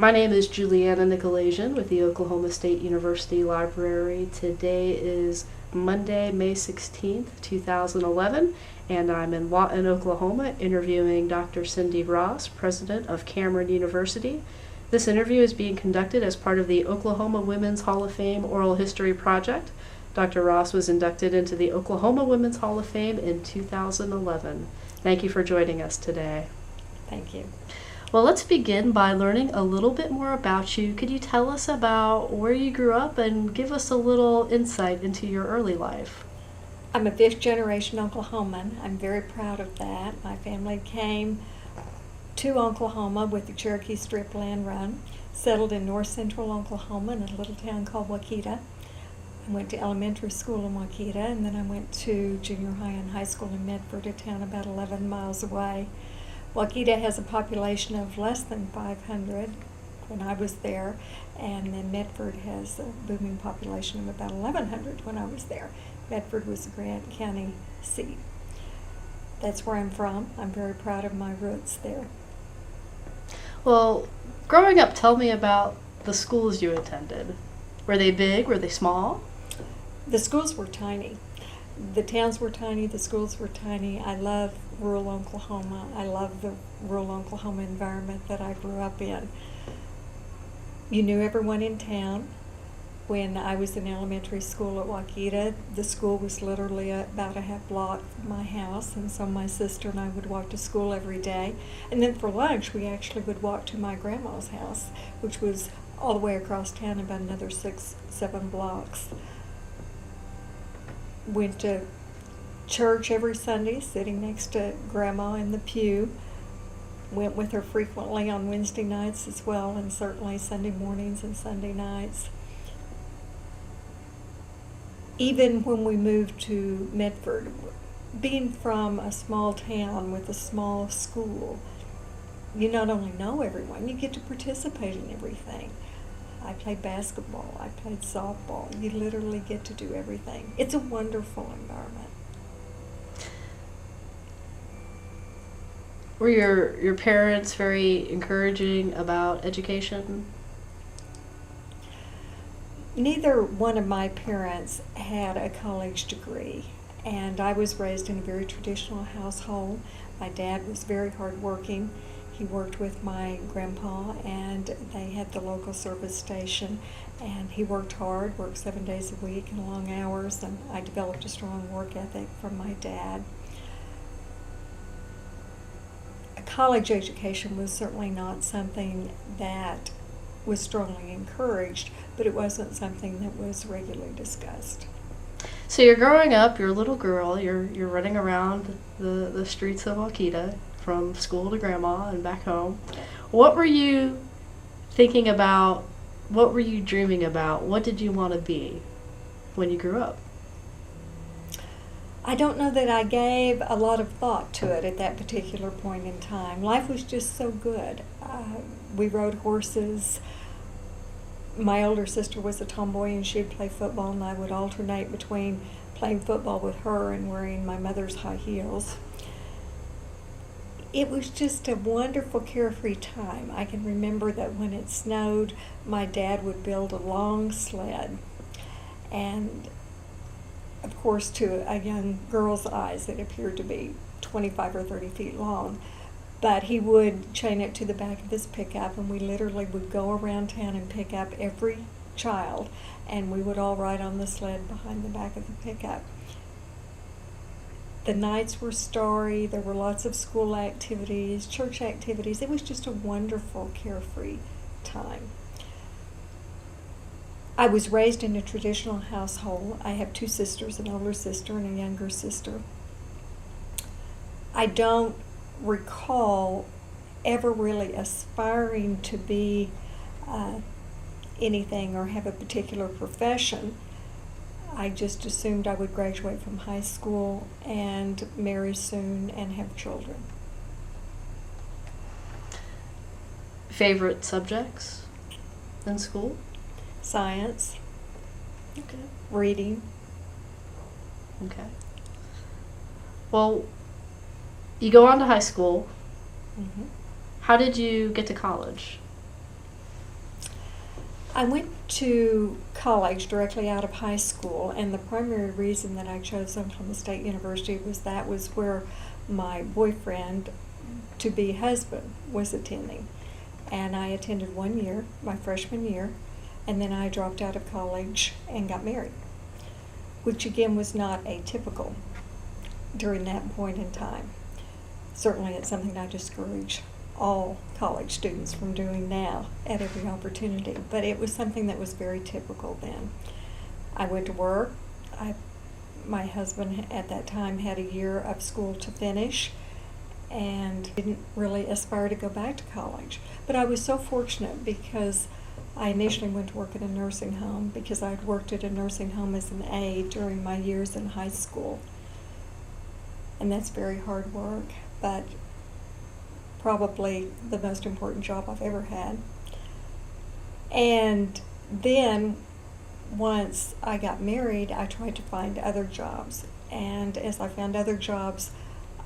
My name is Juliana Nicolasian with the Oklahoma State University Library. Today is Monday, May 16th, 2011, and I'm in Lawton, Oklahoma, interviewing Dr. Cindy Ross, president of Cameron University. This interview is being conducted as part of the Oklahoma Women's Hall of Fame Oral History Project. Dr. Ross was inducted into the Oklahoma Women's Hall of Fame in 2011. Thank you for joining us today. Thank you. Well, let's begin by learning a little bit more about you. Could you tell us about where you grew up and give us a little insight into your early life? I'm a fifth-generation Oklahoman. I'm very proud of that. My family came to Oklahoma with the Cherokee Strip Land Run, settled in north central Oklahoma in a little town called Waukeeta. I went to elementary school in Waukeeta, and then I went to junior high and high school in Medford, a town about 11 miles away. Waukeeta has a population of less than 500 when I was there, and then Medford has a booming population of about 1,100 when I was there. Medford was the Grant County seat. That's where I'm from. I'm very proud of my roots there. Well, growing up, tell me about the schools you attended. Were they big? Were they small? The schools were tiny. The towns were tiny, the schools were tiny. I love rural Oklahoma. I love the rural Oklahoma environment that I grew up in. You knew everyone in town. When I was in elementary school at Waukeeta, the school was literally about a half block from my house, and so my sister and I would walk to school every day. And then for lunch, we actually would walk to my grandma's house, which was all the way across town, about another 6-7 blocks. Went to church every Sunday, sitting next to Grandma in the pew. Went with her frequently on Wednesday nights as well, and certainly Sunday mornings and Sunday nights. Even when we moved to Medford, being from a small town with a small school, you not only know everyone, you get to participate in everything. I played basketball, I played softball. You literally get to do everything. It's a wonderful environment. Were your parents very encouraging about education? Neither one of my parents had a college degree, and I was raised in a very traditional household. My dad was very hardworking. He worked with my grandpa, and they had the local service station, and he worked hard, worked 7 days a week and long hours, and I developed a strong work ethic from my dad. A college education was certainly not something that was strongly encouraged, but it wasn't something that was regularly discussed. So you're growing up, you're a little girl, you're running around the streets of Waukeeta from school to Grandma and back home. What were you thinking about? What were you dreaming about? What did you want to be when you grew up? I don't know that I gave a lot of thought to it at that particular point in time. Life was just so good. We rode horses. My older sister was a tomboy, and she'd play football, and I would alternate between playing football with her and wearing my mother's high heels. It was just a wonderful, carefree time. I can remember that when it snowed, my dad would build a long sled, and of course, to a young girl's eyes, it appeared to be 25 or 30 feet long. But he would chain it to the back of his pickup, and we literally would go around town and pick up every child, and we would all ride on the sled behind the back of the pickup. The nights were starry. There were lots of school activities, church activities. It was just a wonderful, carefree time. I was raised in a traditional household. I have 2 sisters, an older sister and a younger sister. I don't recall ever really aspiring to be anything or have a particular profession. I just assumed I would graduate from high school and marry soon and have children. Favorite subjects in school? Science, Okay. reading. Okay. Well, you go on to high school. Mm-hmm. How did you get to college? I went to college directly out of high school, and the primary reason that I chose Oklahoma State University was that was where my boyfriend to be husband was attending. And I attended 1 year, my freshman year, and then I dropped out of college and got married, which again was not atypical during that point in time. Certainly it's something I discourage all college students from doing now at every opportunity, but it was something that was very typical then. I went to work. My husband at that time had a year of school to finish and didn't really aspire to go back to college. But I was so fortunate because I initially went to work at a nursing home because I'd worked at a nursing home as an aide during my years in high school. And that's very hard work, but probably the most important job I've ever had. And then once I got married, I tried to find other jobs. And as I found other jobs,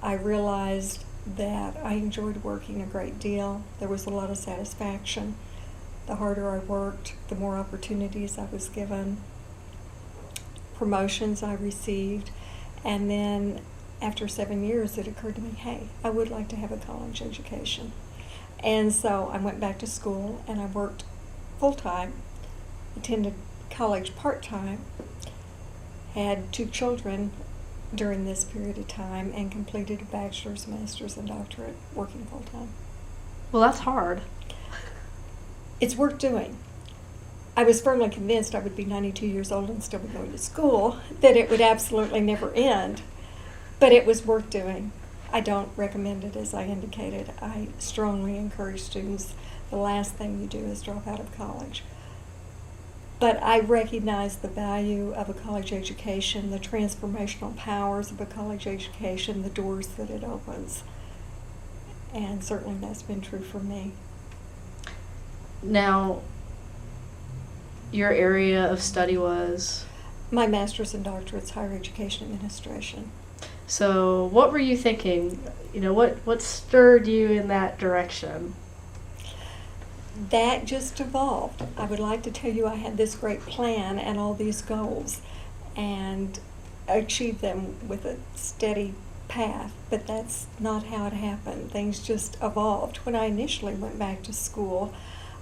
I realized that I enjoyed working a great deal. There was a lot of satisfaction. The harder I worked, the more opportunities I was given, promotions I received, and then after 7 years, it occurred to me, hey, I would like to have a college education. And so I went back to school and I worked full-time, attended college part-time, had 2 children during this period of time, and completed a bachelor's, master's, and doctorate working full-time. Well, that's hard. It's worth doing. I was firmly convinced I would be 92 years old and still be going to school, that it would absolutely never end. But it was worth doing. I don't recommend it, as I indicated. I strongly encourage students, the last thing you do is drop out of college. But I recognize the value of a college education, the transformational powers of a college education, the doors that it opens. And certainly that's been true for me. Now, your area of study was? My master's and doctorate's higher education administration. So what were you thinking? You know, what stirred you in that direction? That just evolved. I would like to tell you I had this great plan and all these goals and achieved them with a steady path, but that's not how it happened. Things just evolved. When I initially went back to school,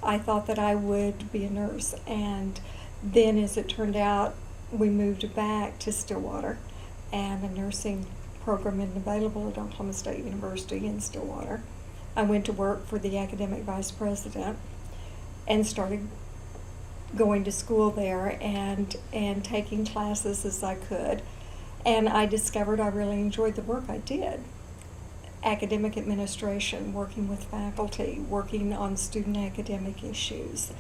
I thought that I would be a nurse, and then as it turned out, we moved back to Stillwater, and a nursing program isn't available at Oklahoma State University in Stillwater. I went to work for the academic vice president and started going to school there and taking classes as I could. And I discovered I really enjoyed the work I did. Academic administration, working with faculty, working on student academic issues,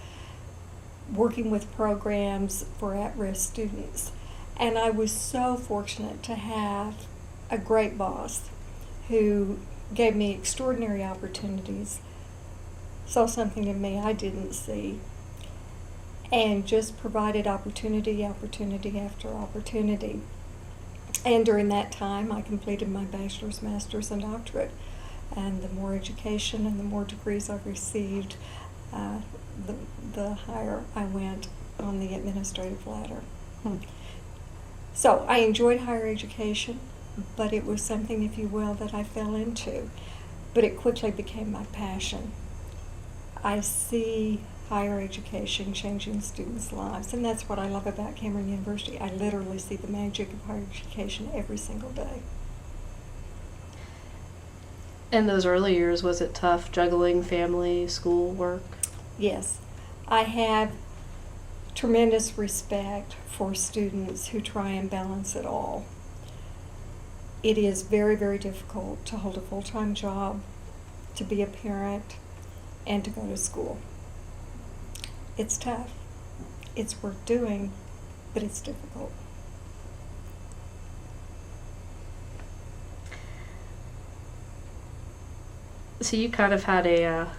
working with programs for at-risk students. And I was so fortunate to have a great boss who gave me extraordinary opportunities, saw something in me I didn't see, and just provided opportunity after opportunity. And during that time, I completed my bachelor's, master's, and doctorate. And the more education and the more degrees I received, the higher I went on the administrative ladder. So I enjoyed higher education, but it was something, if you will, that I fell into. But it quickly became my passion. I see higher education changing students' lives, and that's what I love about Cameron University. I literally see the magic of higher education every single day. In those early years, was it tough juggling family, school, work? Yes. I have tremendous respect for students who try and balance it all. It is very, very difficult to hold a full-time job, to be a parent, and to go to school. It's tough. It's worth doing, but it's difficult. So you kind of had a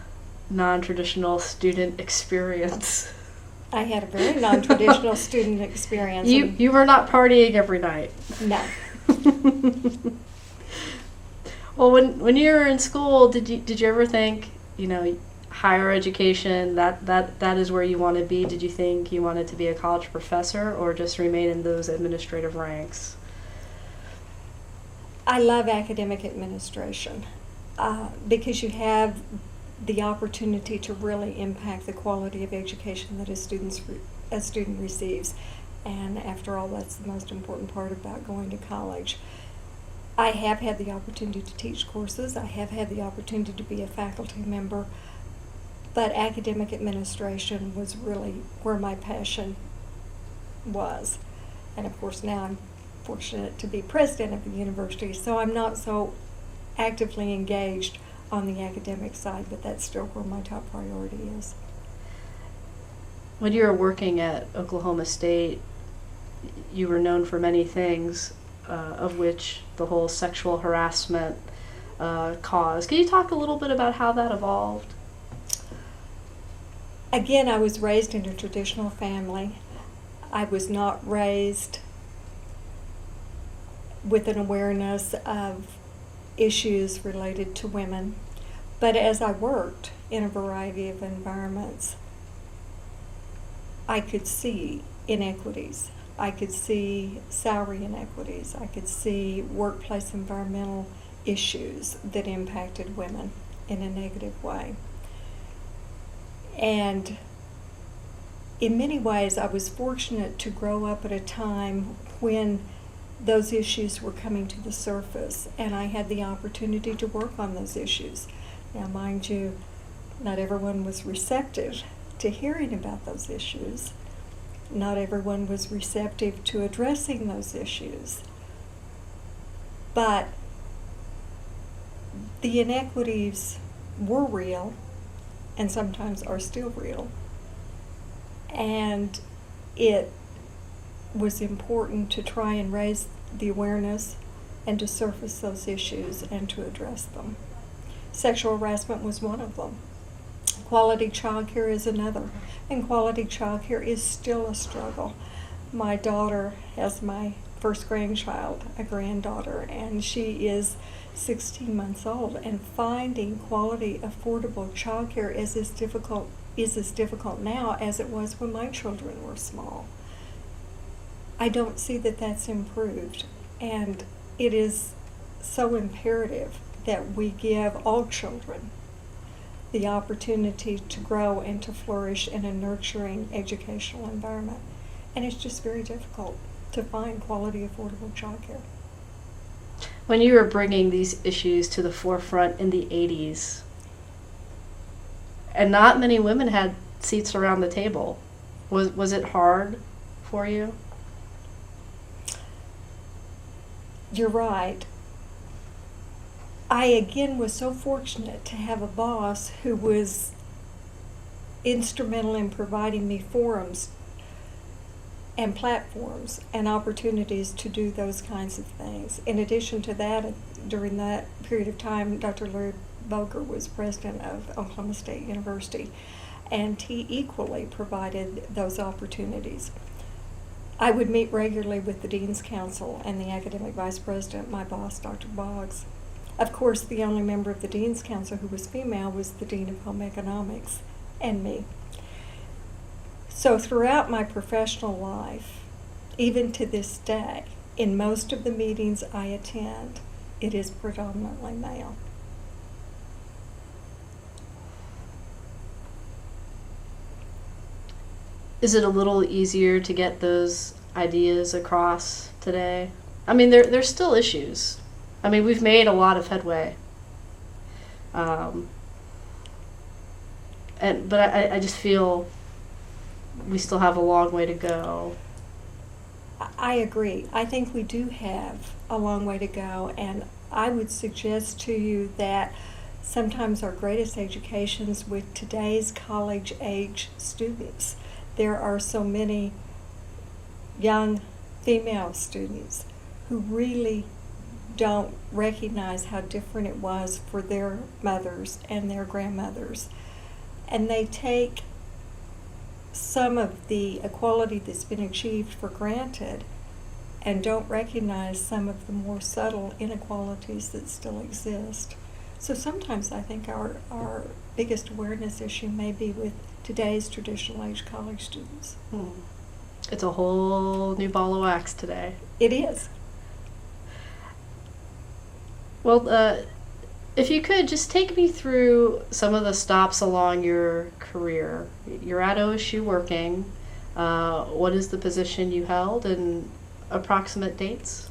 non-traditional student experience. I had a very non-traditional student experience. You were not partying every night. No. Well, when you were in school, did you ever think, you know, higher education, that is where you want to be? Did you think you wanted to be a college professor or just remain in those administrative ranks? I love academic administration because you have the opportunity to really impact the quality of education that a student receives. And after all, that's the most important part about going to college. I have had the opportunity to teach courses. I have had the opportunity to be a faculty member. But academic administration was really where my passion was. And of course now I'm fortunate to be president of the university, so I'm not so actively engaged on the academic side, but that's still where my top priority is. When you were working at Oklahoma State, you were known for many things, of which the whole sexual harassment cause. Can you talk a little bit about how that evolved? Again, I was raised in a traditional family. I was not raised with an awareness of issues related to women. But as I worked in a variety of environments, I could see inequities. I could see salary inequities. I could see workplace environmental issues that impacted women in a negative way. And in many ways, I was fortunate to grow up at a time when those issues were coming to the surface, and I had the opportunity to work on those issues. Now, mind you, not everyone was receptive to hearing about those issues. Not everyone was receptive to addressing those issues. But the inequities were real, and sometimes are still real. And it was important to try and raise the awareness and to surface those issues and to address them. Sexual harassment was one of them. Quality childcare is another, and quality childcare is still a struggle. My daughter has my first grandchild, a granddaughter, and she is 16 months old, and finding quality, affordable childcare is as difficult now as it was when my children were small. I don't see that that's improved, and it is so imperative that we give all children the opportunity to grow and to flourish in a nurturing educational environment. And it's just very difficult to find quality, affordable childcare. When you were bringing these issues to the forefront in the 80s, and not many women had seats around the table, was it hard for you? You're right. I again was so fortunate to have a boss who was instrumental in providing me forums and platforms and opportunities to do those kinds of things. In addition to that, during that period of time, Dr. Larry Boger was president of Oklahoma State University, and he equally provided those opportunities. I would meet regularly with the Dean's Council and the academic vice president, my boss, Dr. Boggs. Of course, the only member of the Dean's Council who was female was the Dean of Home Economics and me. So throughout my professional life, even to this day, in most of the meetings I attend, it is predominantly male. Is it a little easier to get those ideas across today? I mean, there's still issues. I mean, we've made a lot of headway. But I just feel we still have a long way to go. I agree. I think we do have a long way to go, and I would suggest to you that sometimes our greatest educations with today's college-age students. There are so many young female students who really don't recognize how different it was for their mothers and their grandmothers. And they take some of the equality that's been achieved for granted and don't recognize some of the more subtle inequalities that still exist. So sometimes I think our biggest awareness issue may be with today's traditional age college students. It's a whole new ball of wax today. It is. Well, if you could just take me through some of the stops along your career. You're at OSU working. What is the position you held and approximate dates?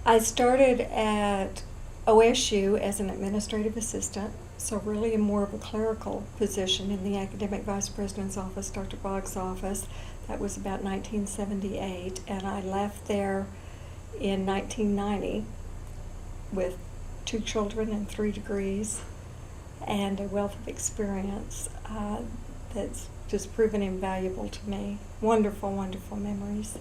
I started at OSU as an administrative assistant, so really more of a clerical position in the academic vice president's office, Dr. Boggs' office. That was about 1978, and I left there in 1990 with 2 children and 3 degrees and a wealth of experience that's just proven invaluable to me. Wonderful, wonderful memories.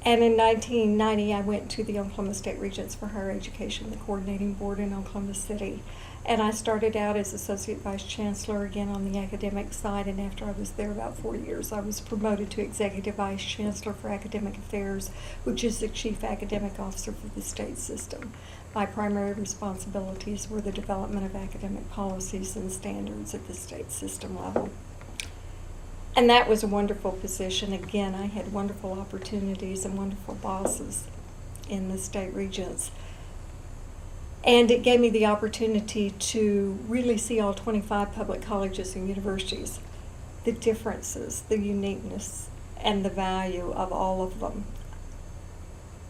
And in 1990, I went to the Oklahoma State Regents for Higher Education, the coordinating board in Oklahoma City. And I started out as Associate Vice Chancellor, again on the academic side, and after I was there about 4 years, I was promoted to Executive Vice Chancellor for Academic Affairs, which is the Chief Academic Officer for the state system. My primary responsibilities were the development of academic policies and standards at the state system level. And that was a wonderful position. Again, I had wonderful opportunities and wonderful bosses in the state regents. And it gave me the opportunity to really see all 25 public colleges and universities, the differences, the uniqueness, and the value of all of them.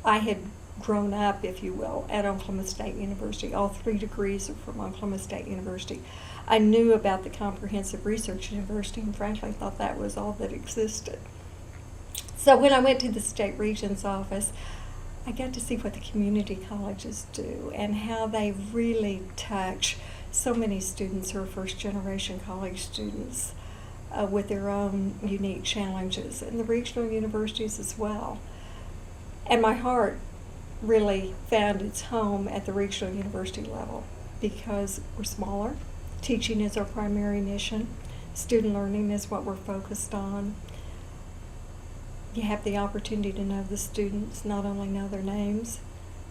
I had grown up, if you will, at Oklahoma State University. All 3 degrees are from Oklahoma State University. I knew about the Comprehensive Research University and frankly thought that was all that existed. So when I went to the State Regents office, I got to see what the community colleges do and how they really touch so many students who are first-generation college students with their own unique challenges, and the regional universities as well. And my heart really found its home at the regional university level because we're smaller. Teaching is our primary mission. Student learning is what we're focused on. You have the opportunity to know the students, not only know their names,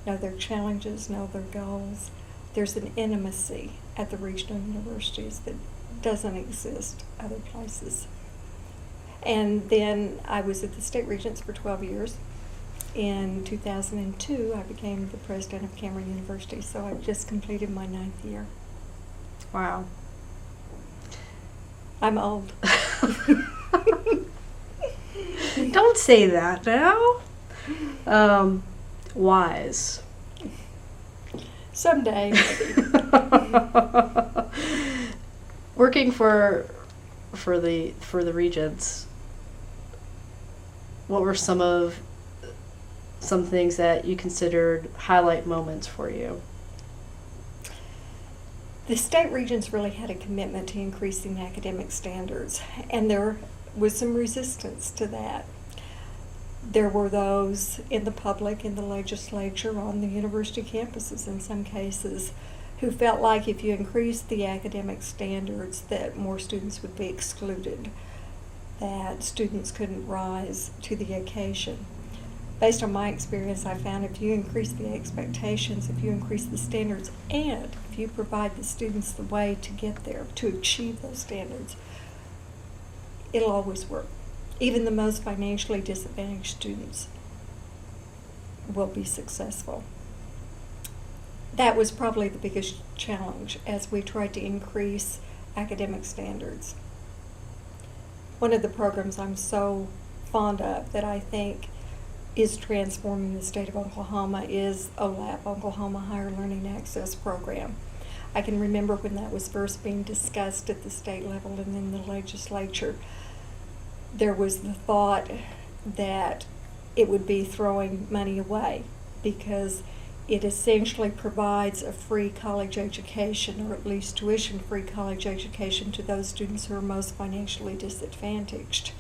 know their challenges, know their goals. There's an intimacy at the regional universities that doesn't exist other places. And then I was at the State Regents for 12 years. In 2002, I became the president of Cameron University, so I've just completed my 9th year. Wow. I'm old. Don't say that now. Wise. Someday, maybe. Working for the Regents, what were some things that you considered highlight moments for you? The state regents really had a commitment to increasing academic standards, and there was some resistance to that. There were those in the public, in the legislature, on the university campuses in some cases, who felt like if you increased the academic standards that more students would be excluded, that students couldn't rise to the occasion. Based on my experience, I found if you increase the expectations, if you increase the standards, and if you provide the students the way to get there, to achieve those standards, it'll always work. Even the most financially disadvantaged students will be successful. That was probably the biggest challenge as we tried to increase academic standards. One of the programs I'm so fond of that I think is transforming the state of Oklahoma is OLAP, Oklahoma Higher Learning Access Program. I can remember when that was first being discussed at the state level and in the legislature, there was the thought that it would be throwing money away because it essentially provides a free college education, or at least tuition-free college education, to those students who are most financially disadvantaged.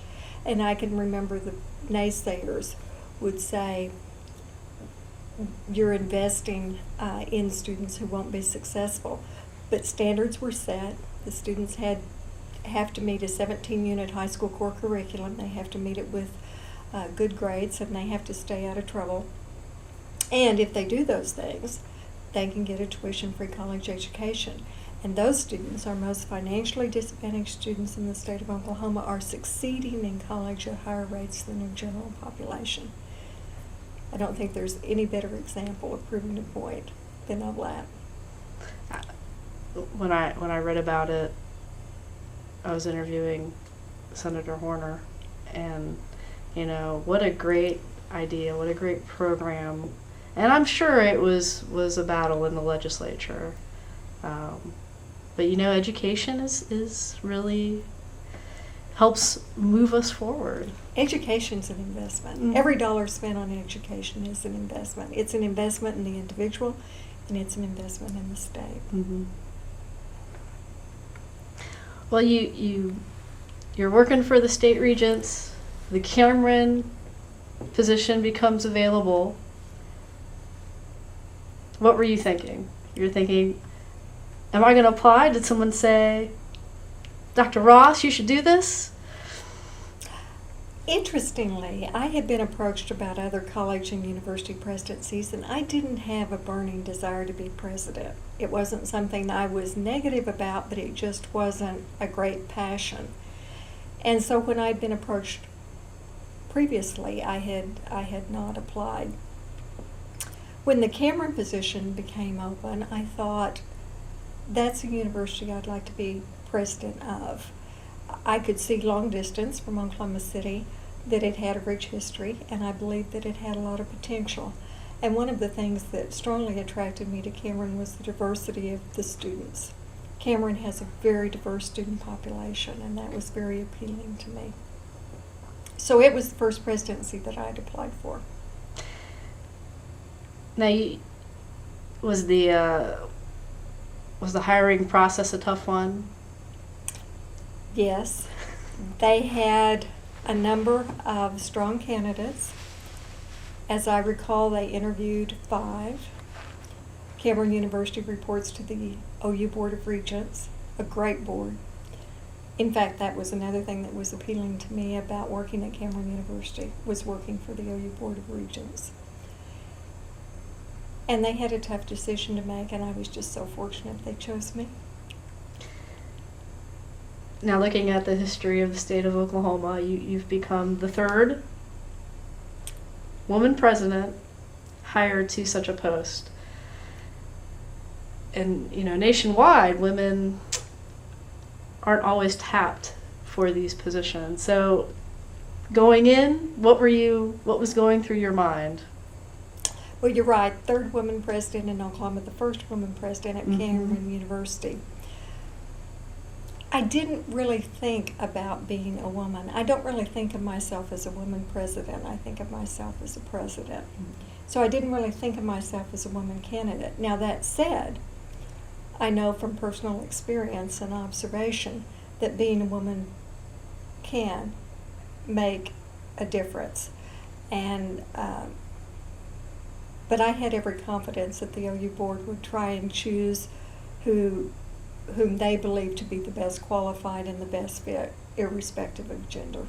And I can remember the naysayers would say, you're investing in students who won't be successful. But standards were set. The students have to meet a 17-unit high school core curriculum. They have to meet it with good grades, and they have to stay out of trouble. And if they do those things, they can get a tuition-free college education. And those students, our most financially disadvantaged students in the state of Oklahoma, are succeeding in college at higher rates than the general population. I don't think there's any better example of proving the point than OLAP. When I read about it, I was interviewing Senator Horner, and what a great idea, what a great program, and I'm sure it was a battle in the legislature, but education is really helps move us forward. Education's an investment. Mm-hmm. Every dollar spent on education is an investment. It's an investment in the individual, and it's an investment in the state. Mm-hmm. Well, you're working for the state regents. The Cameron position becomes available. What were you thinking? You're thinking, am I going to apply? Did someone say, Dr. Ross, you should do this? Interestingly, I had been approached about other college and university presidencies, and I didn't have a burning desire to be president. It wasn't something I was negative about, but it just wasn't a great passion. And so when I'd been approached previously, I had not applied. When the Cameron position became open, I thought, that's a university I'd like to be president of. I could see long distance from Oklahoma City that it had a rich history, and I believed that it had a lot of potential. And one of the things that strongly attracted me to Cameron was the diversity of the students. Cameron has a very diverse student population, and that was very appealing to me. So it was the first presidency that I had applied for. Now, was the hiring process a tough one? Yes. They had a number of strong candidates. As I recall, they interviewed 5. Cameron University reports to the OU Board of Regents, a great board. In fact, that was another thing that was appealing to me about working at Cameron University, was working for the OU Board of Regents. And they had a tough decision to make, and I was just so fortunate they chose me. Now, looking at the history of the state of Oklahoma, you've become the 3rd woman president hired to such a post. And, nationwide, women aren't always tapped for these positions. So, going in, what was going through your mind? Well, you're right, 3rd woman president in Oklahoma, the 1st woman president at Cameron University. I didn't really think about being a woman. I don't really think of myself as a woman president. I think of myself as a president. So I didn't really think of myself as a woman candidate. Now, that said, I know from personal experience and observation that being a woman can make a difference. And but I had every confidence that the OU board would try and choose whom they believed to be the best qualified and the best fit, irrespective of gender.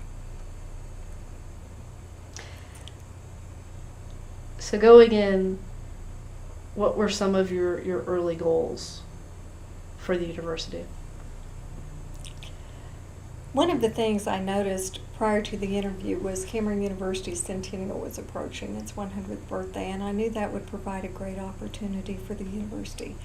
So going in, what were some of your early goals for the university? One of the things I noticed prior to the interview was Cameron University's centennial was approaching its 100th birthday, and I knew that would provide a great opportunity for the university.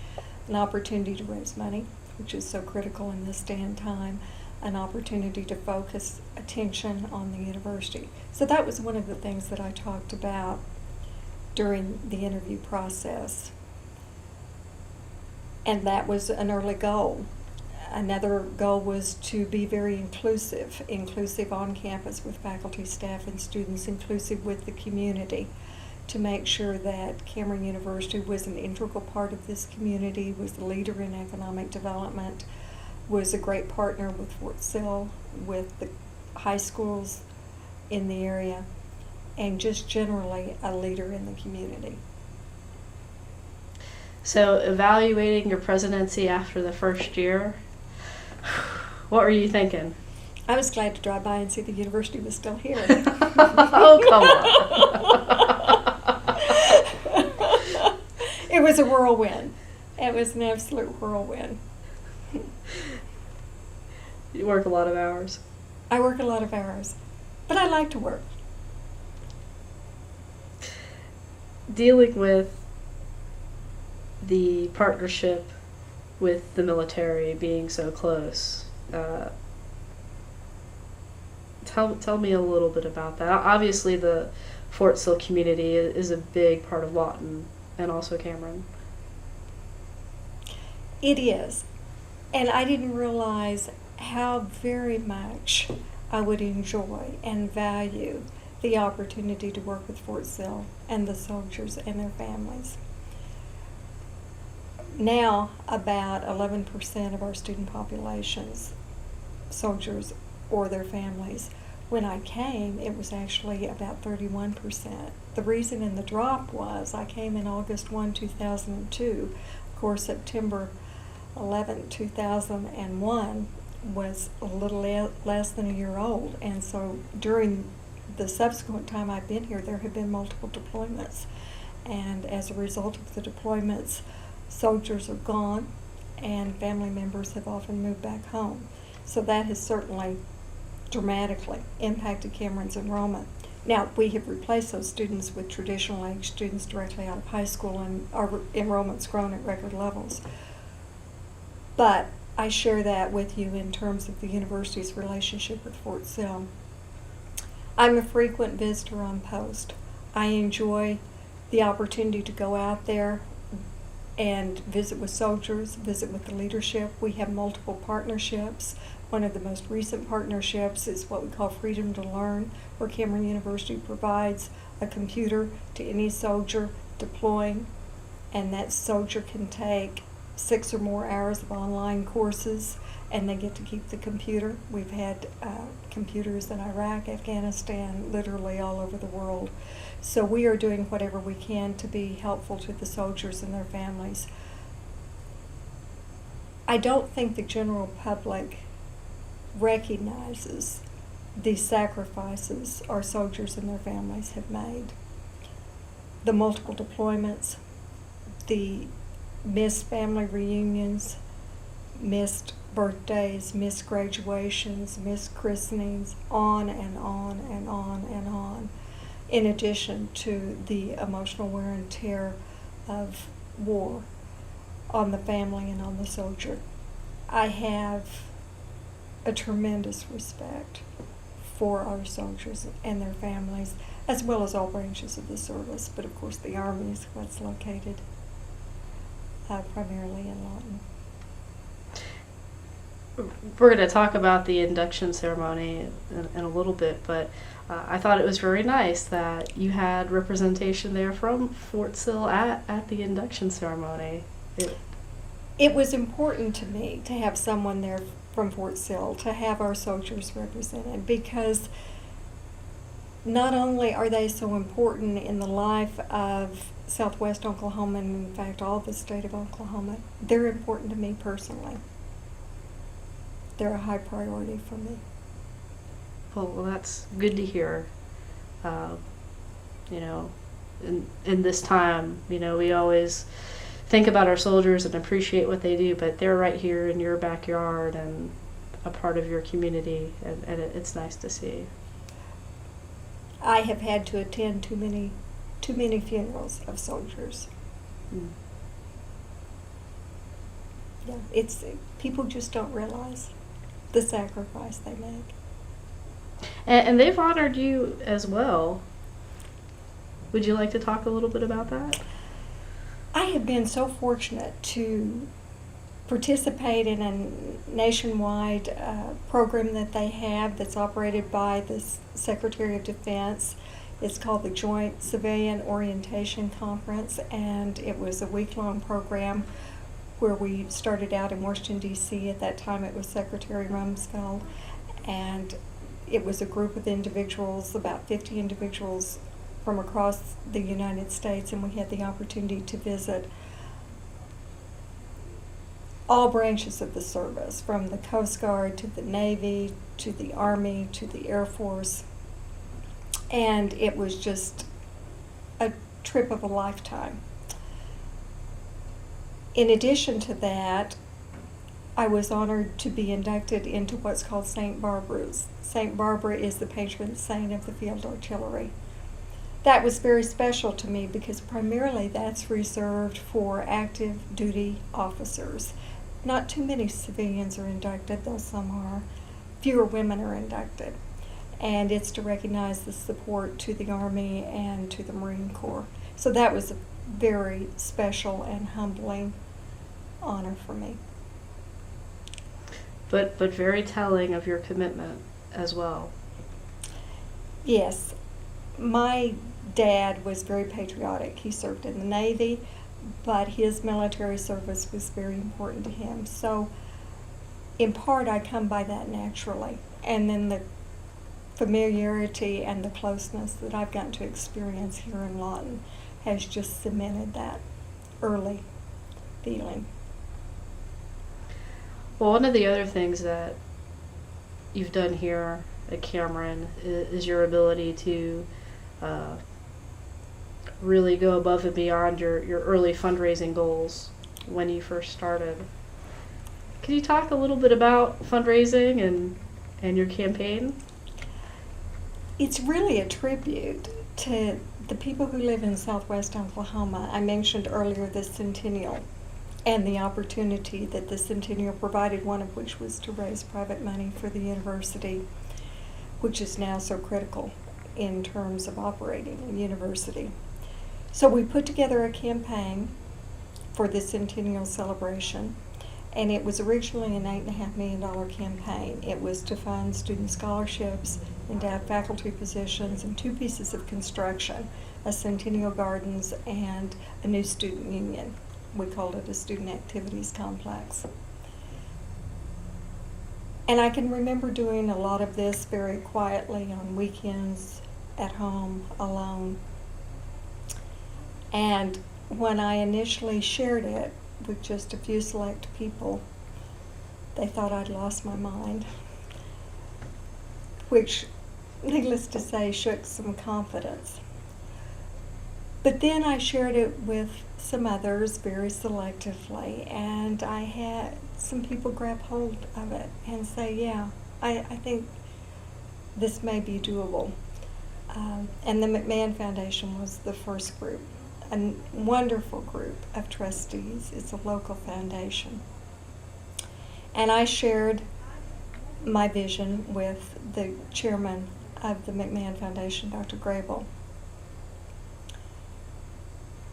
An opportunity to raise money, which is so critical in this day and time, an opportunity to focus attention on the university. So that was one of the things that I talked about during the interview process. And that was an early goal. Another goal was to be very inclusive on campus with faculty, staff, and students, inclusive with the community, to make sure that Cameron University was an integral part of this community, was the leader in economic development, was a great partner with Fort Sill, with the high schools in the area, and just generally a leader in the community. So, evaluating your presidency after the first year, what were you thinking? I was glad to drive by and see the university was still here. Oh, come on. It was a whirlwind. It was an absolute whirlwind. You work a lot of hours. I work a lot of hours, but I like to work. Dealing with the partnership with the military being so close, tell me a little bit about that. Obviously, the Fort Sill community is a big part of Lawton and also Cameron. It is. And I didn't realize how very much I would enjoy and value the opportunity to work with Fort Sill and the soldiers and their families. Now, about 11% of our student population's soldiers or their families. When I came, it was actually about 31%. The reason in the drop was I came in August 1, 2002. Of course, September 11, 2001 was a little less than a year old. And so during the subsequent time I've been here, there have been multiple deployments. And as a result of the deployments, soldiers are gone and family members have often moved back home. So that has certainly dramatically impacted Cameron's enrollment. Now, we have replaced those students with traditional age students directly out of high school, and our enrollment's grown at record levels. But I share that with you in terms of the university's relationship with Fort Sill. I'm a frequent visitor on post. I enjoy the opportunity to go out there and visit with soldiers, visit with the leadership. We have multiple partnerships. One of the most recent partnerships is what we call Freedom to Learn, where Cameron University provides a computer to any soldier deploying, and that soldier can take 6 or more hours of online courses, and they get to keep the computer. We've had computers in Iraq, Afghanistan, literally all over the world. So we are doing whatever we can to be helpful to the soldiers and their families. I don't think the general public recognizes the sacrifices our soldiers and their families have made. The multiple deployments, the missed family reunions, missed birthdays, missed graduations, missed christenings, on and on and on and on, in addition to the emotional wear and tear of war on the family and on the soldier. I have a tremendous respect for our soldiers and their families, as well as all branches of the service, but of course the Army is what's located primarily in Lawton. We're going to talk about the induction ceremony in a little bit, but I thought it was very nice that you had representation there from Fort Sill at the induction ceremony. It was important to me to have someone there from Fort Sill, to have our soldiers represented, because not only are they so important in the life of Southwest Oklahoma, and in fact all the state of Oklahoma, they're important to me personally. They're a high priority for me. Well, that's good to hear. You know, in this time, you know, we always think about our soldiers and appreciate what they do, but they're right here in your backyard and a part of your community, and it's nice to see. I have had to attend too many funerals of soldiers. Mm. Yeah, people just don't realize the sacrifice they make. And they've honored you as well. Would you like to talk a little bit about that? I have been so fortunate to participate in a nationwide program that they have that's operated by the Secretary of Defense. It's called the Joint Civilian Orientation Conference, and it was a week-long program where we started out in Washington, D.C. At that time it was Secretary Rumsfeld, and it was a group of individuals, about 50 individuals from across the United States, and we had the opportunity to visit all branches of the service, from the Coast Guard to the Navy to the Army to the Air Force, and it was just a trip of a lifetime. In addition to that, I was honored to be inducted into what's called St. Barbara's. St. Barbara is the patron saint of the Field Artillery. That was very special to me because primarily that's reserved for active duty officers. Not too many civilians are inducted, though some are. Fewer women are inducted. And it's to recognize the support to the Army and to the Marine Corps. So that was a very special and humbling honor for me. But very telling of your commitment as well. Yes. My dad was very patriotic. He served in the Navy, but his military service was very important to him. So in part I come by that naturally. And then the familiarity and the closeness that I've gotten to experience here in Lawton has just cemented that early feeling. Well, one of the other things that you've done here at Cameron is your ability to really go above and beyond your early fundraising goals when you first started. Can you talk a little bit about fundraising and your campaign? It's really a tribute to the people who live in southwest Oklahoma. I mentioned earlier the Centennial and the opportunity that the Centennial provided, one of which was to raise private money for the university, which is now so critical in terms of operating a university. So we put together a campaign for the Centennial celebration, and it was originally an $8.5 million campaign. It was to fund student scholarships, endowed faculty positions, and 2 pieces of construction, a Centennial Gardens and a new student union. We called it a student activities complex. And I can remember doing a lot of this very quietly on weekends, at home, alone. And when I initially shared it with just a few select people, they thought I'd lost my mind, which, needless to say, shook some confidence. But then I shared it with some others very selectively, and I had some people grab hold of it and say, yeah, I think this may be doable. And the McMahon Foundation was the first group, a wonderful group of trustees. It's a local foundation. And I shared my vision with the chairman of the McMahon Foundation, Dr. Grable.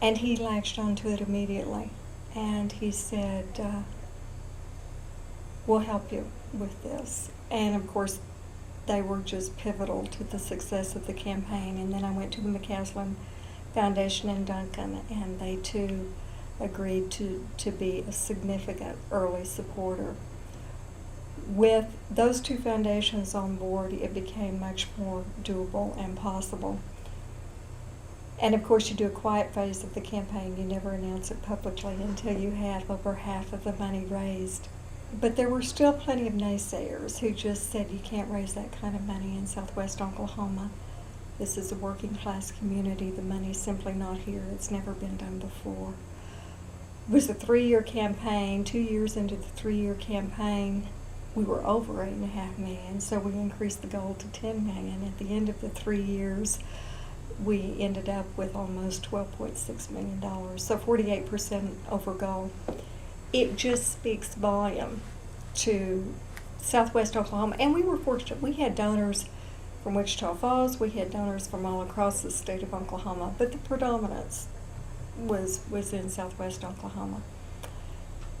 And he latched onto it immediately. And he said, we'll help you with this. And of course, they were just pivotal to the success of the campaign. And then I went to the McCaslin Foundation in Duncan, and they too agreed to be a significant early supporter. With those 2 foundations on board, it became much more doable and possible. And of course, you do a quiet phase of the campaign. You never announce it publicly until you had over half of the money raised. But there were still plenty of naysayers who just said you can't raise that kind of money in southwest Oklahoma. This is a working class community. The money's simply not here. It's never been done before. It was a 3-year campaign. 2 years into the 3-year campaign, we were over $8.5 million, so we increased the goal to $10 million. At the end of the 3 years, we ended up with almost $12.6 million, so 48% over goal. It just speaks volume to southwest Oklahoma. And we were fortunate. We had donors from Wichita Falls. We had donors from all across the state of Oklahoma, but the predominance was in southwest Oklahoma.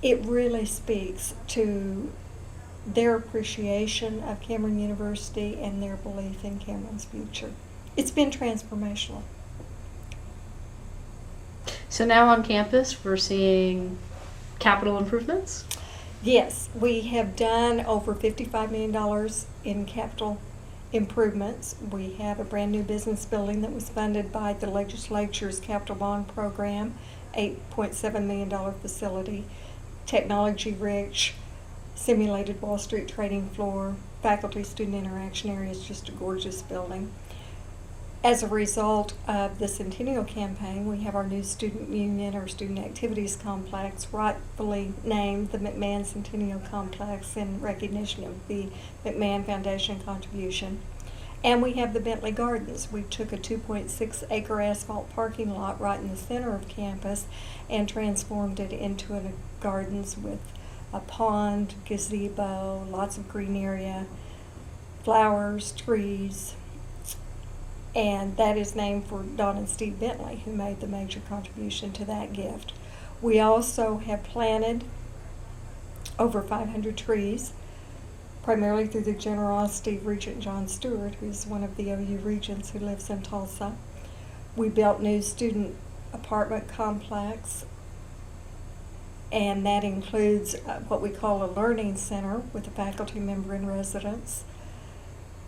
It really speaks to their appreciation of Cameron University and their belief in Cameron's future. It's been transformational. So now on campus, we're seeing capital improvements? Yes, we have done over $55 million in capital improvements. We have a brand new business building that was funded by the legislature's capital bond program, $8.7 million facility, technology-rich, simulated Wall Street trading floor, faculty-student interaction areas, just a gorgeous building. As a result of the Centennial Campaign, we have our new student union or student activities complex, rightfully named the McMahon Centennial Complex in recognition of the McMahon Foundation contribution. And we have the Bentley Gardens. We took a 2.6 acre asphalt parking lot right in the center of campus and transformed it into a gardens with a pond, gazebo, lots of green area, flowers, trees. And that is named for Don and Steve Bentley, who made the major contribution to that gift. We also have planted over 500 trees, primarily through the generosity of Regent John Stewart, who's one of the OU regents who lives in Tulsa. We built new student apartment complex, and that includes what we call a learning center with a faculty member in residence.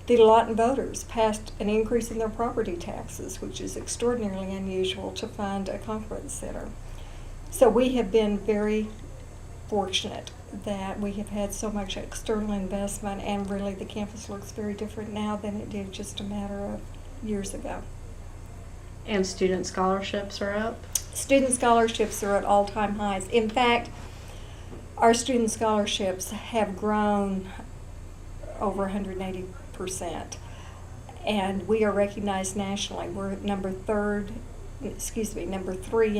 The Lawton voters passed an increase in their property taxes, which is extraordinarily unusual to fund a conference center. So we have been very fortunate that we have had so much external investment, and really the campus looks very different now than it did just a matter of years ago. And student scholarships are up? Student scholarships are at all-time highs. In fact, our student scholarships have grown over 180%. And we are recognized nationally. We're number 3 in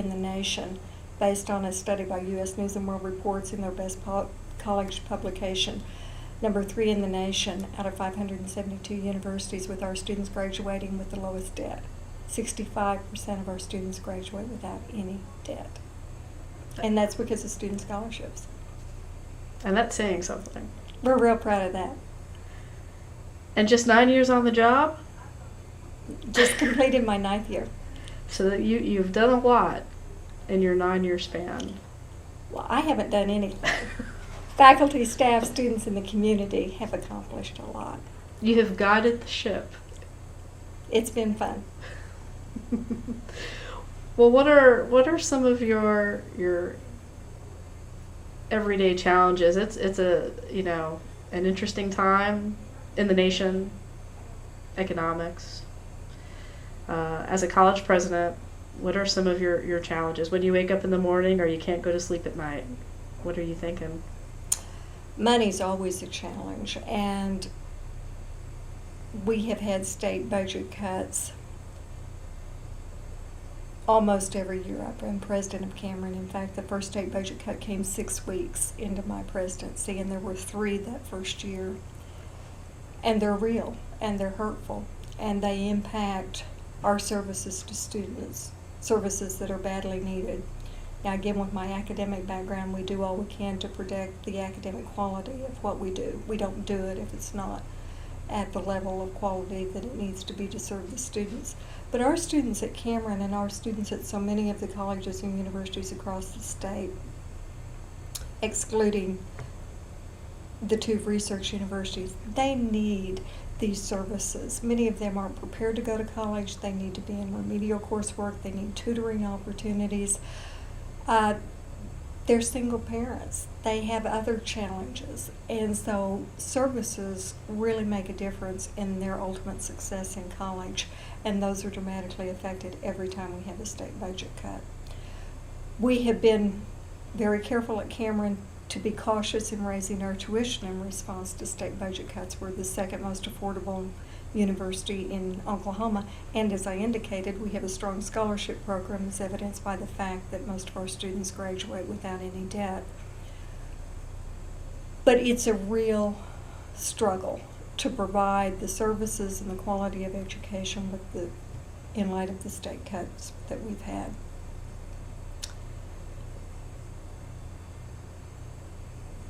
the nation, based on a study by U.S. News and World Reports in their best college publication. Number 3 in the nation out of 572 universities, with our students graduating with the lowest debt. 65% of our students graduate without any debt. And that's because of student scholarships. And that's saying something. We're real proud of that. And just 9 years on the job? Just completed my 9th year. So that you've done a lot in your 9-year span. Well, I haven't done anything. Faculty, staff, students, and the community have accomplished a lot. You have guided the ship. It's been fun. Well, what are some of your everyday challenges? It's a an interesting time in the nation, economics. As a college president, what are some of your challenges? When you wake up in the morning or you can't go to sleep at night, what are you thinking? Money's always a challenge, and we have had state budget cuts almost every year. I've been president of Cameron. In fact, the first state budget cut came 6 weeks into my presidency, and there were 3 that first year. And they're real, and they're hurtful, and they impact our services to students, services that are badly needed. Now, again, with my academic background, we do all we can to protect the academic quality of what we do. We don't do it if it's not at the level of quality that it needs to be to serve the students. But our students at Cameron and our students at so many of the colleges and universities across the state, excluding the 2 research universities, they need these services. Many of them aren't prepared to go to college. They need to be in remedial coursework. They need tutoring opportunities. They're single parents. They have other challenges. And so services really make a difference in their ultimate success in college. And those are dramatically affected every time we have a state budget cut. We have been very careful at Cameron to be cautious in raising our tuition in response to state budget cuts. We're the 2nd most affordable university in Oklahoma, and as I indicated, we have a strong scholarship program, as evidenced by the fact that most of our students graduate without any debt. But it's a real struggle to provide the services and the quality of education in light of the state cuts that we've had.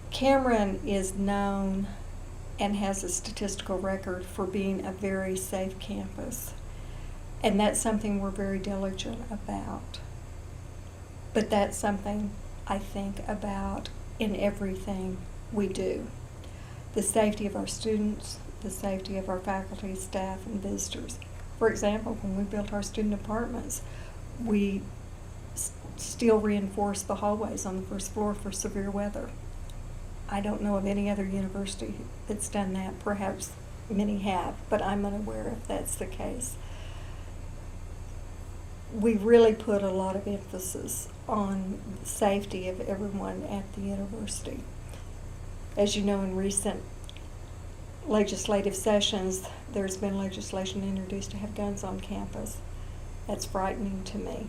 Cameron is known and has a statistical record for being a very safe campus. And that's something we're very diligent about. But that's something I think about in everything we do. The safety of our students, the safety of our faculty, staff, and visitors. For example, when we built our student apartments, we steel reinforced the hallways on the first floor for severe weather. I don't know of any other university that's done that. Perhaps many have, but I'm unaware if that's the case. we really put a lot of emphasis on safety of everyone at the university. As you know, in recent legislative sessions, there's been legislation introduced to have guns on campus. That's frightening to me.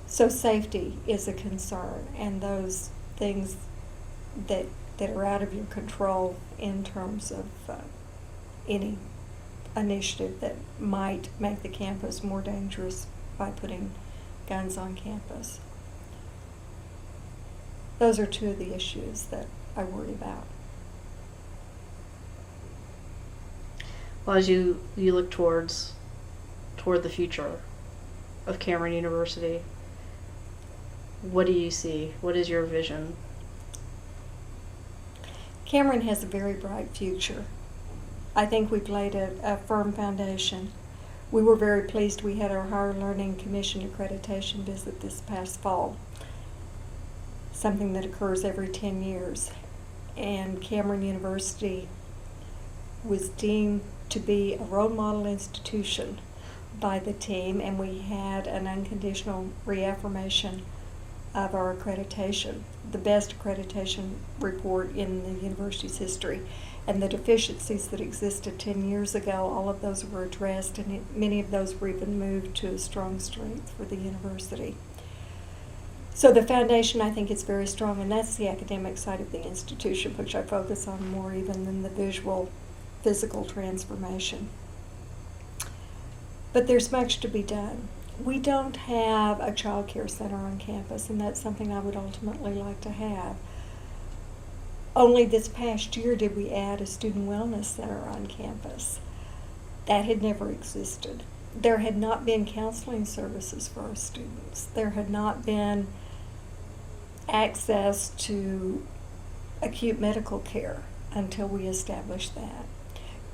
So safety is a concern, and those things that are out of your control in terms of any initiative that might make the campus more dangerous by putting guns on campus. Those are two of the issues that I worry about. Well, as you look toward the future of Cameron University, what do you see? What is your vision? Cameron has a very bright future. I think we've laid a firm foundation. We were very pleased we had our Higher Learning Commission accreditation visit this past fall, something that occurs every 10 years. And Cameron University was deemed to be a role model institution by the team, and we had an unconditional reaffirmation of our accreditation, the best accreditation report in the university's history. And the deficiencies that existed 10 years ago, all of those were addressed, and many of those were even moved to a strong strength for the university. So the foundation, I think, is very strong, and that's the academic side of the institution, which I focus on more even than the visual, physical transformation. But there's much to be done. We don't have a child care center on campus, and that's something I would ultimately like to have. Only this past year did we add a student wellness center on campus. That had never existed. There had not been counseling services for our students. There had not been access to acute medical care until we established that.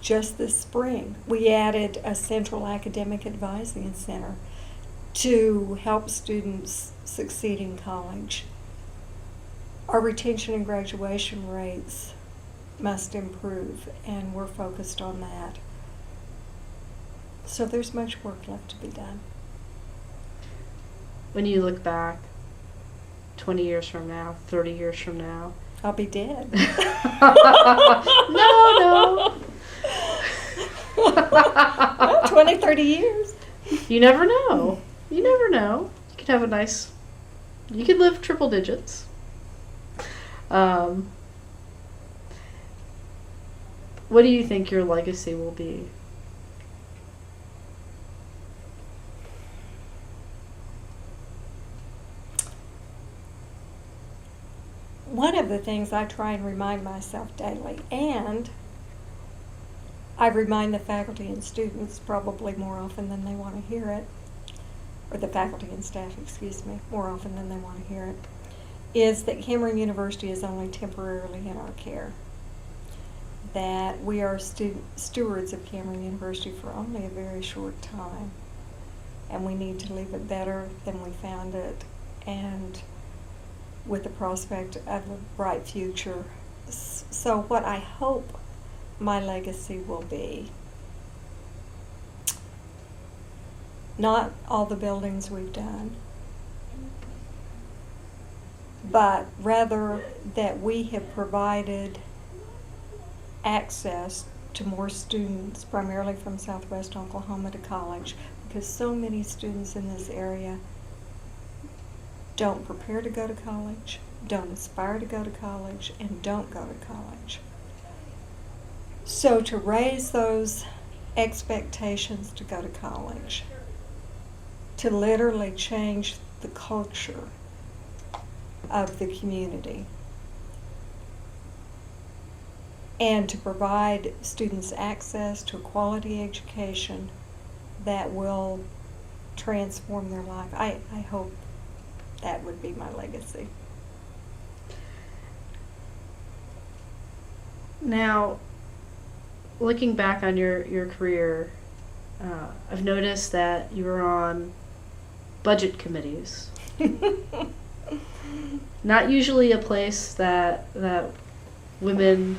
Just this spring, we added a central academic advising center to help students succeed in college. Our retention and graduation rates must improve, and we're focused on that. So there's much work left to be done. When you look back 20 years from now, 30 years from now, I'll be dead. No. 20, 30 years. You never know. You never know. You could have you could live triple digits. What do you think your legacy will be? One of the things I try and remind myself daily, and I remind the faculty and students probably more often than they want to hear it, or the faculty and staff, more often than they want to hear it, is that Cameron University is only temporarily in our care. That we are stewards of Cameron University for only a very short time, and we need to leave it better than we found it, and with the prospect of a bright future. So what I hope my legacy will be, not all the buildings we've done, but rather that we have provided access to more students, primarily from Southwest Oklahoma, to college, because so many students in this area don't prepare to go to college, don't aspire to go to college, and don't go to college. So to raise those expectations to go to college, to literally change the culture of the community, and to provide students access to a quality education that will transform their life. I hope that would be my legacy. Now, looking back on your career, I've noticed that you were on budget committees. Not usually a place that women,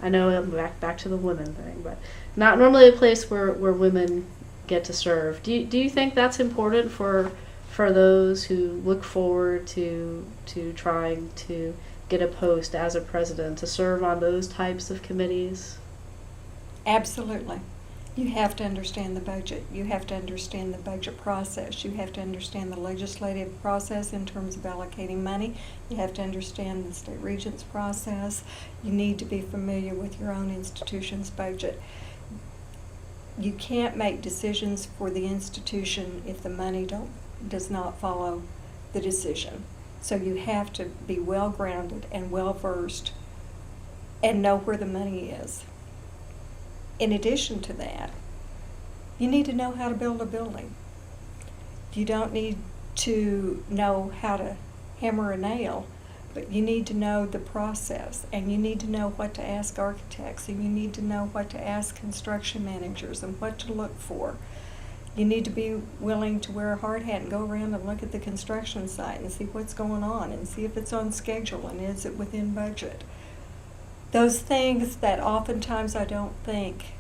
I know I'm back to the women thing, but not normally a place where women get to serve. Do you think that's important for those who look forward to trying to get a post as a president, to serve on those types of committees? Absolutely. You have to understand the budget. You have to understand the budget process. You have to understand the legislative process in terms of allocating money. You have to understand the state regents process. You need to be familiar with your own institution's budget. You can't make decisions for the institution if the money does not follow the decision. So you have to be well grounded and well versed and know where the money is. In addition to that, you need to know how to build a building. You don't need to know how to hammer a nail, but you need to know the process, and you need to know what to ask architects, and you need to know what to ask construction managers and what to look for. You need to be willing to wear a hard hat and go around and look at the construction site and see what's going on and see if it's on schedule and is it within budget. Those things that oftentimes I don't think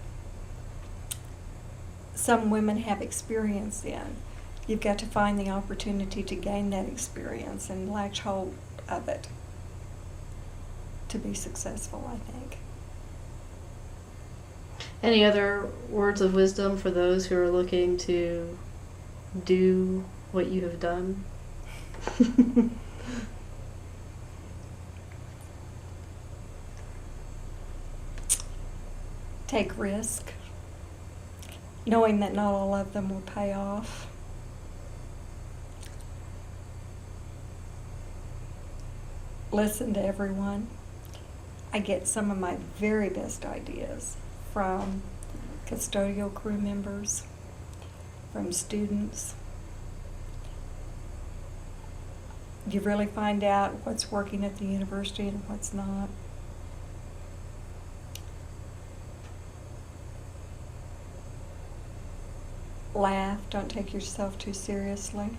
some women have experience in. You've got to find the opportunity to gain that experience and latch hold of it to be successful, I think. Any other words of wisdom for those who are looking to do what you have done? Take risk, knowing that not all of them will pay off. Listen to everyone. I get some of my very best ideas from custodial crew members, from students. You really find out what's working at the university and what's not. Laugh, don't take yourself too seriously.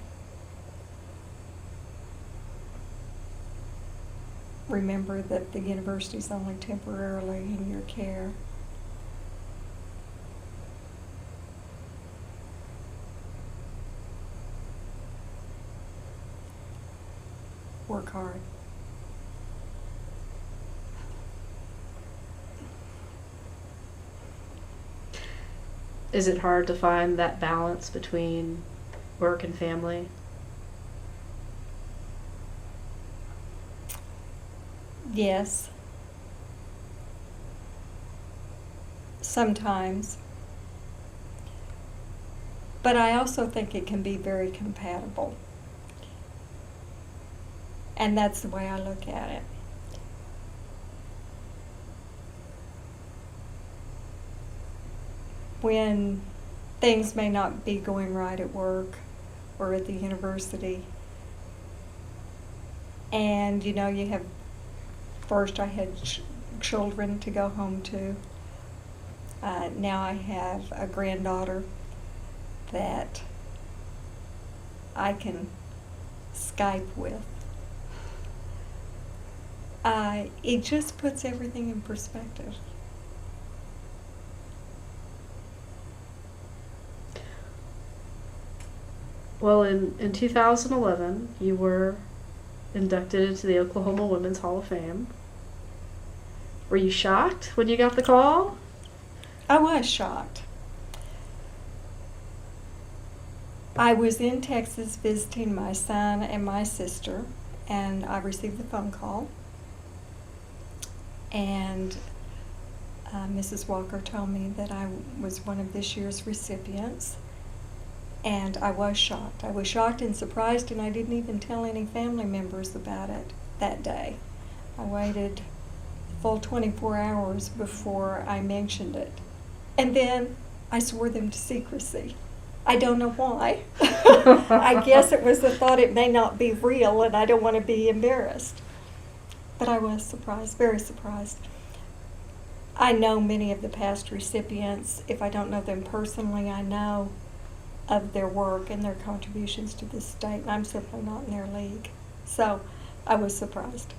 Remember that the university is only temporarily in your care. Work hard. Is it hard to find that balance between work and family? Yes. Sometimes. But I also think it can be very compatible. And that's the way I look at it. When things may not be going right at work or at the university, and you have, first I had children to go home to. Now I have a granddaughter that I can Skype with. It just puts everything in perspective. Well, in 2011, you were inducted into the Oklahoma Women's Hall of Fame. Were you shocked when you got the call? I was shocked. I was in Texas visiting my son and my sister, and I received the phone call. And Mrs. Walker told me that I was one of this year's recipients. And I was shocked. I was shocked and surprised, and I didn't even tell any family members about it that day. I waited a full 24 hours before I mentioned it. And then I swore them to secrecy. I don't know why. I guess it was the thought it may not be real, and I don't want to be embarrassed. But I was surprised, very surprised. I know many of the past recipients. If I don't know them personally, I know of their work and their contributions to the state, and I'm simply not in their league. So I was surprised.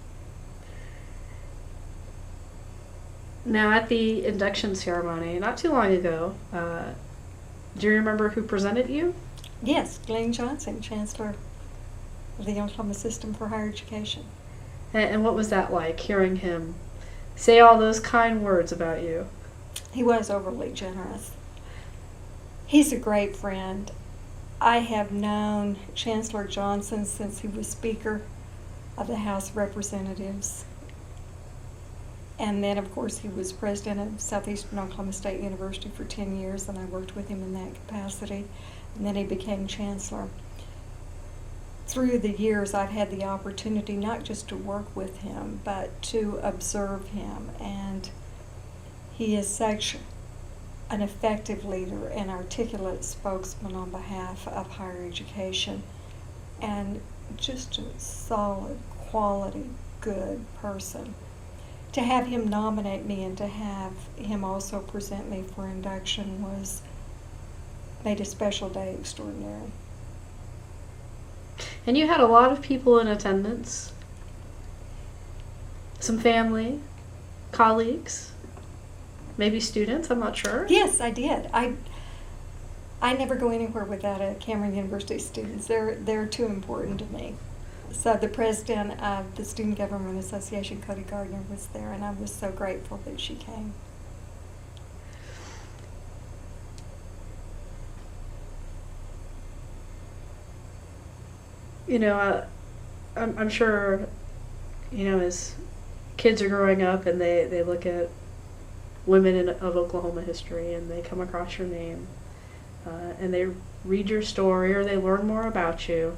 Now, at the induction ceremony, not too long ago, Do you remember who presented you? Yes, Glenn Johnson, Chancellor of the Oklahoma System for Higher Education. And what was that like, hearing him say all those kind words about you? He was overly generous. He's a great friend. I have known Chancellor Johnson since he was Speaker of the House of Representatives. And then, of course, he was president of Southeastern Oklahoma State University for 10 years, and I worked with him in that capacity. And then he became chancellor. Through the years, I've had the opportunity not just to work with him, but to observe him. And he is such an effective leader and articulate spokesman on behalf of higher education, and just a solid, quality, good person. To have him nominate me and to have him also present me for induction made a special day extraordinary. And you had a lot of people in attendance. Some family, colleagues, maybe students, I'm not sure. Yes, I did. I never go anywhere without a Cameron University students. They're too important to me. So the president of the Student Government Association, Cody Gardner, was there, and I was so grateful that she came. You know, I'm sure, as kids are growing up and they look at women of Oklahoma history and they come across your name and they read your story or they learn more about you,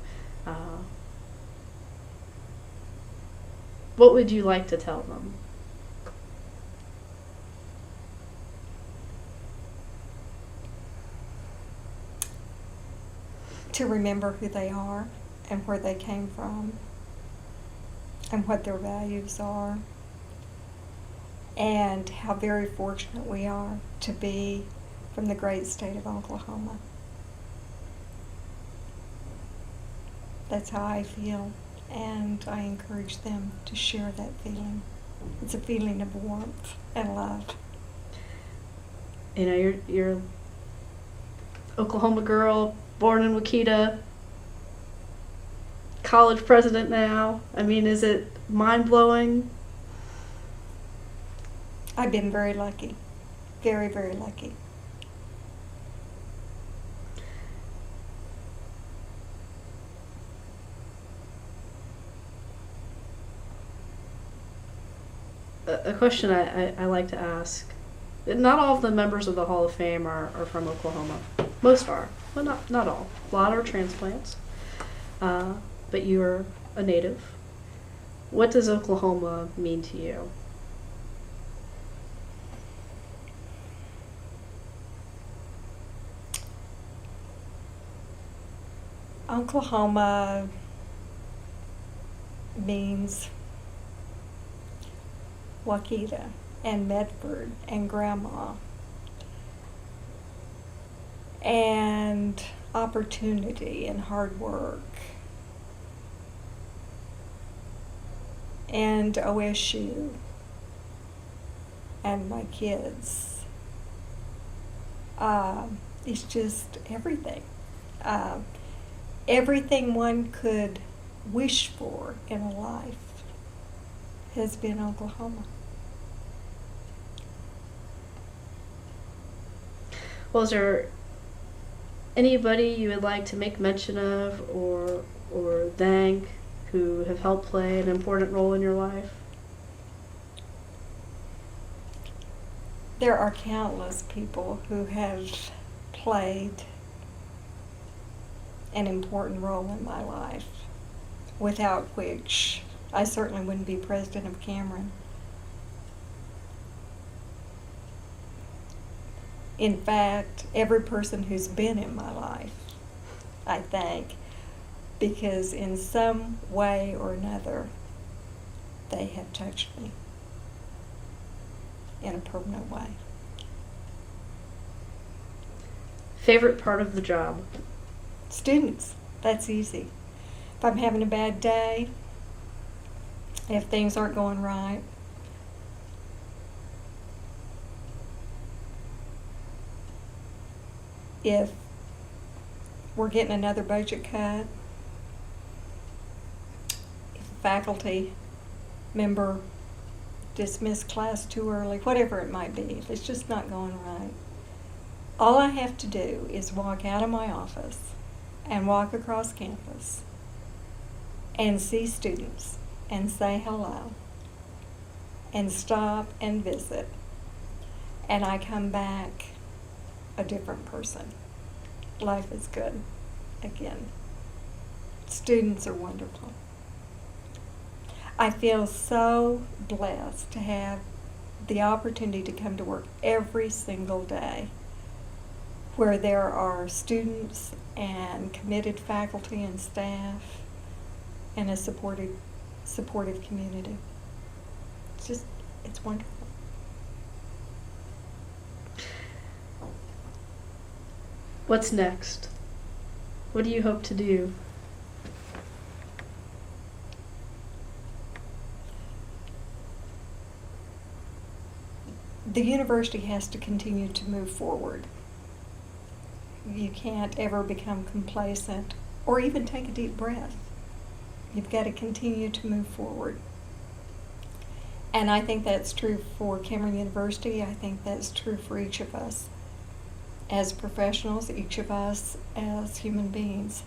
what would you like to tell them? To remember who they are and where they came from and what their values are, and how very fortunate we are to be from the great state of Oklahoma. That's how I feel, and I encourage them to share that feeling. It's a feeling of warmth and love. You're Oklahoma girl, born in Wichita, college president now. I mean, is it mind-blowing? I've been very lucky, very, very lucky. A question I like to ask. Not all of the members of the Hall of Fame are from Oklahoma. Most are, but not all. A lot are transplants. But you're a native. What does Oklahoma mean to you? Oklahoma means Waukeeta and Medford and Grandma and opportunity and hard work and OSU and my kids. It's just everything. Everything one could wish for in a life has been Oklahoma. Well, is there anybody you would like to make mention of or thank who have helped play an important role in your life? There are countless people who have played an important role in my life, without which I certainly wouldn't be president of Cameron. In fact, every person who's been in my life, I thank, because in some way or another, they have touched me in a permanent way. Favorite part of the job? Students, that's easy. If I'm having a bad day, if things aren't going right, if we're getting another budget cut, if a faculty member dismissed class too early, whatever it might be, if it's just not going right, all I have to do is walk out of my office and walk across campus and see students and say hello and stop and visit, and I come back a different person. Life is good again. Students are wonderful. I feel so blessed to have the opportunity to come to work every single day where there are students and committed faculty and staff and a supportive community. It's wonderful. What's next? What do you hope to do? The university has to continue to move forward. You can't ever become complacent or even take a deep breath. You've got to continue to move forward. And I think that's true for Cameron University. I think that's true for each of us as professionals, each of us as human beings.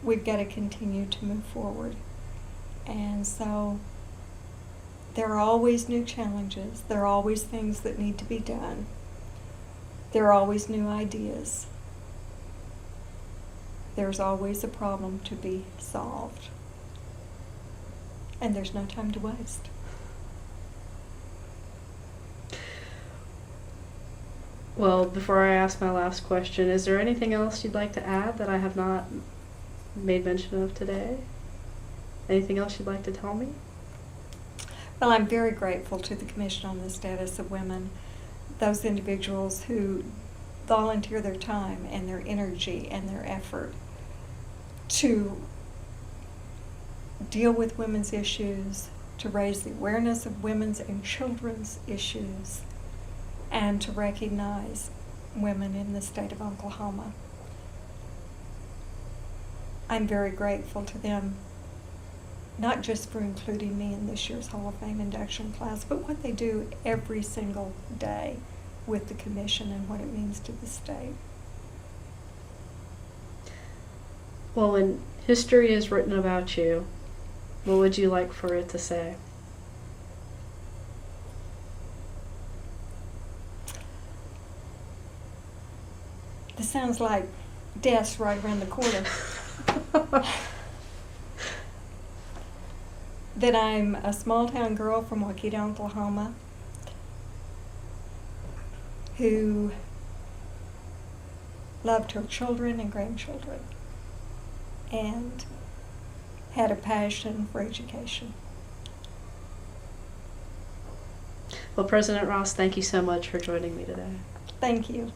We've got to continue to move forward. And so there are always new challenges. There are always things that need to be done. There are always new ideas. There's always a problem to be solved. And there's no time to waste. Well, before I ask my last question, is there anything else you'd like to add that I have not made mention of today? Anything else you'd like to tell me? Well, I'm very grateful to the Commission on the Status of Women, those individuals who volunteer their time and their energy and their effort to deal with women's issues, to raise the awareness of women's and children's issues, and to recognize women in the state of Oklahoma. I'm very grateful to them, not just for including me in this year's Hall of Fame induction class, but what they do every single day with the Commission and what it means to the state. Well, when history is written about you, what would you like for it to say? This sounds like death's right around the corner. That I'm a small town girl from Waukeeta, Oklahoma, who loved her children and grandchildren and had a passion for education. Well, President Ross, thank you so much for joining me today. Thank you.